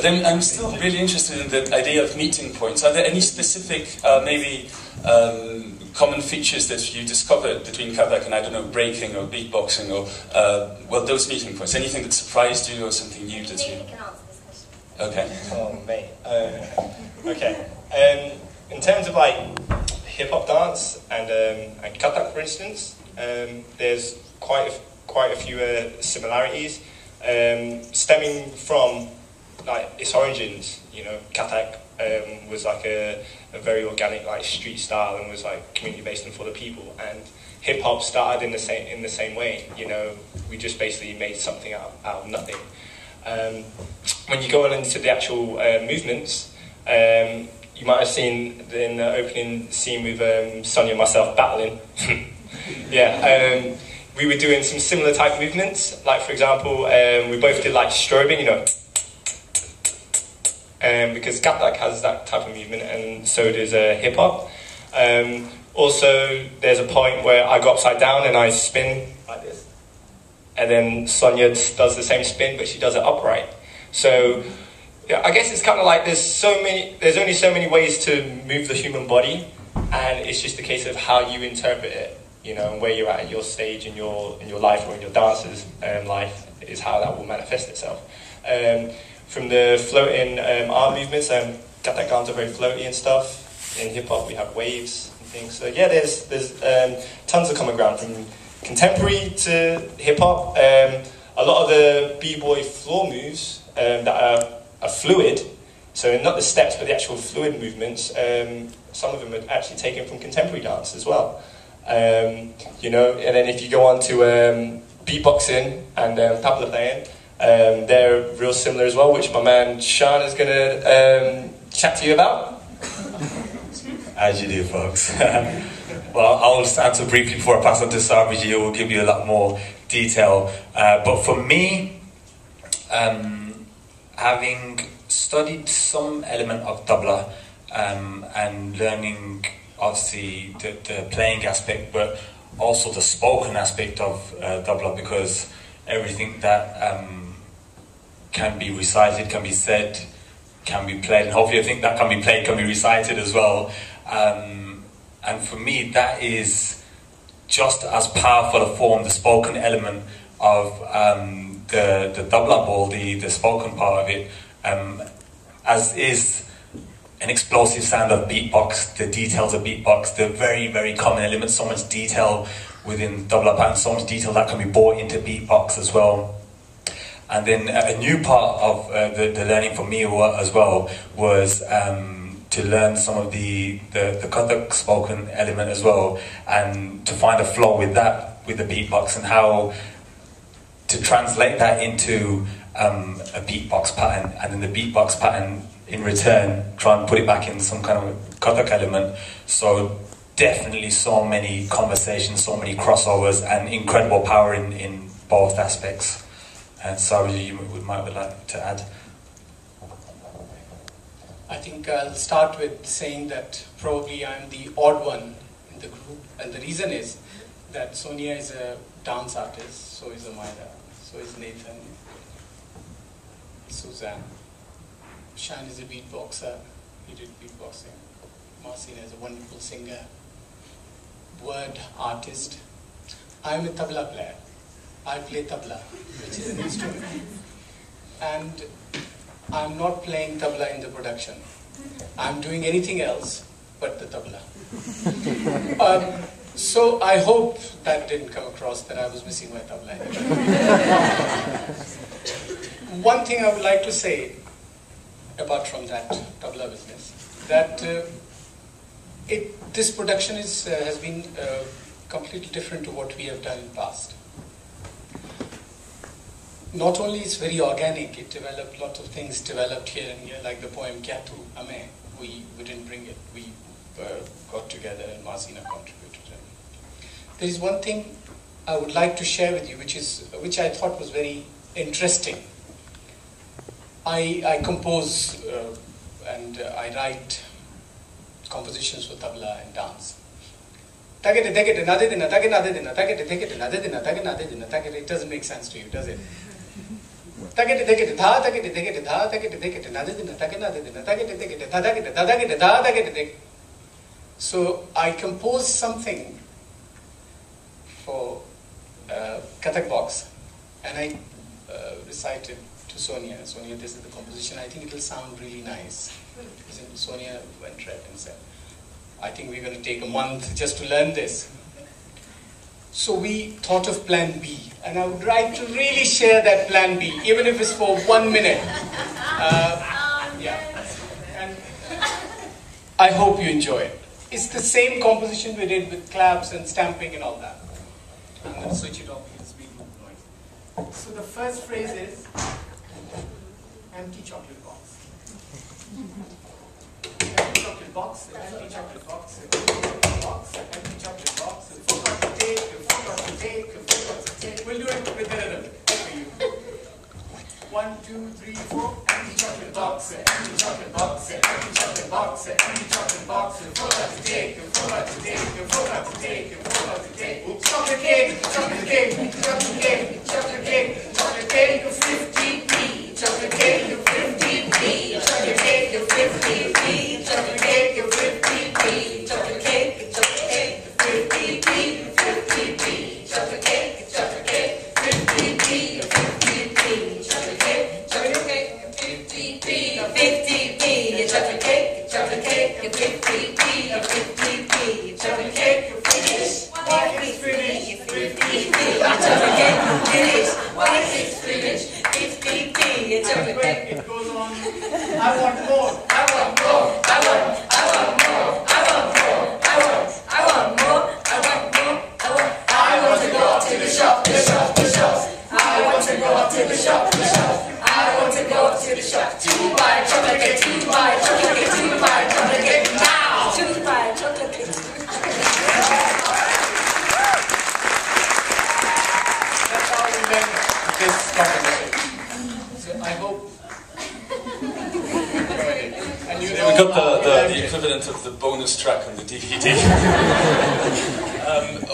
But I'm still really interested in the idea of meeting points. Are there any specific, maybe, common features that you discovered between kathak and, I don't know, breaking or beatboxing or, well, those meeting points? Anything that surprised you or something new that you... Maybe you can answer this question. Okay. Oh, mate. Okay. In terms of like hip-hop dance and kathak, for instance, there's quite a few similarities, stemming from like its origins. You know, kathak was like a very organic like street style and was like community based and for the people. And hip hop started in the same way. You know, we just basically made something out of nothing. When you go on into the actual movements, you might have seen in the opening scene with Sonia and myself battling. Yeah, we were doing some similar type movements. Like, for example, we both did like strobing, you know, because kathak has that type of movement, and so does hip hop. Also, there's a point where I go upside down and I spin like this, and then Sonia does the same spin, but she does it upright. So, yeah, I guess it's kind of like there's only so many ways to move the human body, and it's just a case of how you interpret it. You know, where you're at your stage in your life or in your dancer's life is how that will manifest itself. From the floating arm movements, kathak arms are very floaty and stuff. In hip hop, we have waves and things. So yeah, there's tons of common ground from contemporary to hip hop. A lot of the b-boy floor moves that are fluid. So not the steps, but the actual fluid movements. Some of them are actually taken from contemporary dance as well. You know, and then if you go on to beatboxing and tabla playing, they're real similar as well, which my man Shan is going to chat to you about. As you do, folks. Well, I'll just answer briefly before I pass on to Sarvar. He will give you a lot more detail. But for me, having studied some element of tabla and learning, obviously, the playing aspect, but also the spoken aspect of tabla, because everything that can be recited, can be said, can be played, and hopefully I think that can be played, can be recited as well. And for me, that is just as powerful a form, the spoken element of the tabla ball, the spoken part of it, as is an explosive sound of beatbox, the details of beatbox, the very, very common elements, so much detail within tabla pattern, so much detail that can be brought into beatbox as well. And then a new part of the learning for me as well was to learn some of the kathak spoken element as well, and to find a flow with that, with the beatbox, and how to translate that into a beatbox pattern, and then the beatbox pattern in return try and put it back in some kind of kathak element. So definitely so many conversations, so many crossovers, and incredible power in both aspects. And Sarvar, you might like to add. I think I'll start with saying that probably I'm the odd one in the group, and the reason is that Sonia is a dance artist, so is Amira, so is Nathan, Suzanne. Shan is a beatboxer, he did beatboxing. Marcin is a wonderful singer, word artist. I'm a tabla player. I play tabla, which is an instrument. And I'm not playing tabla in the production. I'm doing anything else but the tabla. So I hope that didn't come across that I was missing my tabla. One thing I would like to say, apart from that tabla business, that this production has been completely different to what we have done in the past. Not only it's very organic, it developed, lots of things developed here and here, like the poem Kya Tu Ame. We didn't bring it, we got together and Marcina contributed. There is one thing I would like to share with you, which I thought was very interesting. I compose and I write compositions for tabla and dance. It doesn't make sense to you, does it? So I composed something for kathakbox, and I recited to Sonia. Sonia, this is the composition. I think it will sound really nice. And Sonia went red and said, I think we're going to take a month just to learn this. So we thought of plan B, and I would like to really share that plan B, even if it's for 1 minute. Yeah. And I hope you enjoy it. It's the same composition we did with claps and stamping and all that. I'm going to switch it off because we move noise. So the first phrase is empty chocolate box. Empty chocolate box, empty chocolate box, empty chocolate box, empty chocolate box. Forgot to take, forgot to take, forgot to take. We'll do it with the rhythm for you. 1, 2, 3, 4. Empty chocolate box, empty chocolate box, empty chocolate box, empty chocolate box. Forgot to take, forgot to take, forgot to take, forgot to take. Chocolate cake, chocolate cake, chocolate cake, chocolate cake, chocolate cake, 50p. Chocolate cake, 50p. Chocolate cake, 50p. Chocolate cake, 50p. Chocolate cake, 50p. 50p. Chocolate cake, 50p. 50p. Chocolate cake, 50p. 50p. Chocolate cake, 50p. 50p. Chocolate cake, finish. Why is finish? 50p. Chocolate cake, finish. Why is finish? 50p. Chocolate cake. It goes on. I want more. I want more. I want more. I want more. I want more. I want more. I want to go up to the shop. I want to go up to the shop. I want to go up to the shop to buy chocolate cake. To buy chocolate cake. To buy chocolate cake now. To buy chocolate cake. That's how we make this composition. So I hope. And you know, we got the equivalent of the bonus track on the DVD.